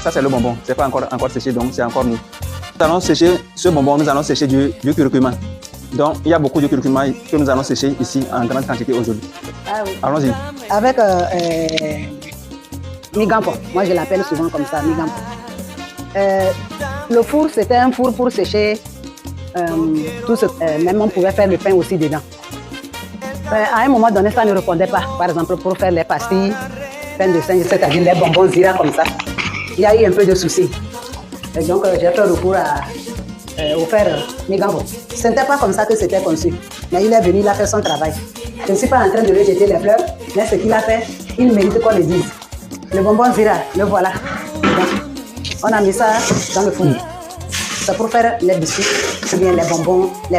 Ça, c'est le bonbon. C'est pas encore séché, donc c'est encore mou. Nous allons sécher ce bonbon, nous allons sécher du curcuma. Donc, il y a beaucoup de curcuma que nous allons sécher ici en grande quantité aujourd'hui. Ah oui. Allons-y. Avec migampo. Moi, je l'appelle souvent comme ça, migampo. Le four, c'était un four pour sécher tout ce... même on pouvait faire le pain aussi dedans. À un moment donné, ça ne répondait pas. Par exemple, pour faire les pastilles, pain de singe, c'est-à-dire les bonbons Zira comme ça. Il y a eu un peu de soucis. Et donc, j'ai fait recours au fer migampo. Ce n'était pas comme ça que c'était conçu. Mais il est venu, il a fait son travail. Je ne suis pas en train de lui jeter les fleurs, mais ce qu'il a fait, il mérite qu'on le dise. Le bonbon Zira, le voilà. Donc, on a mis ça dans le four. C'est pour faire les biscuits, ou bien les bonbons, les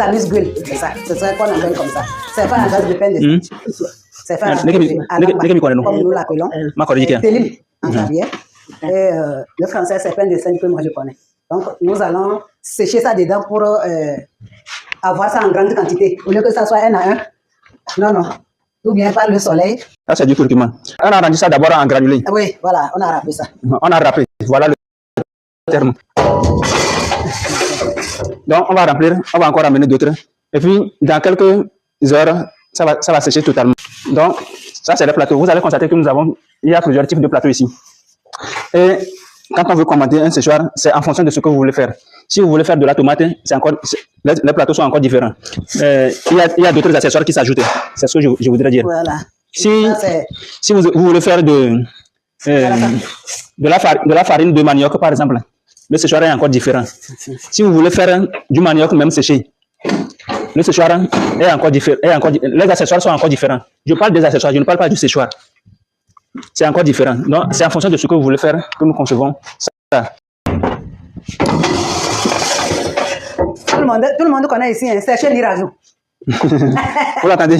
amuse-gueules. C'est ça, c'est ça qu'on appelle comme ça. C'est pas un gaz de pain de singe. C'est fait comme nous l'appelons. Télim, en carrière. Et le français, c'est pain de singe que moi je connais. Donc, nous allons sécher ça dedans pour avoir ça en grande quantité. Au lieu que ça soit un à un. Non, non. Ou bien par le soleil. Ça, c'est du curcuma. On a rendu ça d'abord en granulé. Oui, voilà, on a râpé ça. On a râpé. Voilà le terme. Donc, on va remplir, on va encore amener d'autres. Et puis, dans quelques heures, ça va sécher totalement. Donc, ça, c'est le plateau. Vous allez constater que il y a plusieurs types de plateaux ici. Et quand on veut commander un séchoir, c'est en fonction de ce que vous voulez faire. Si vous voulez faire de la tomate, les plateaux sont encore différents. Il y a d'autres accessoires qui s'ajoutent. C'est ce que je voudrais dire. Voilà. Si vous voulez faire de la farine de manioc, par exemple, le séchoir est encore différent. Si vous voulez faire du manioc même séché, le séchoir est encore différent. Les accessoires sont encore différents. Je parle des accessoires, je ne parle pas du séchoir. C'est encore différent. Donc, c'est en fonction de ce que vous voulez faire que nous concevons ça. Tout le monde connaît ici un séché l'irageau. Vous l'entendez?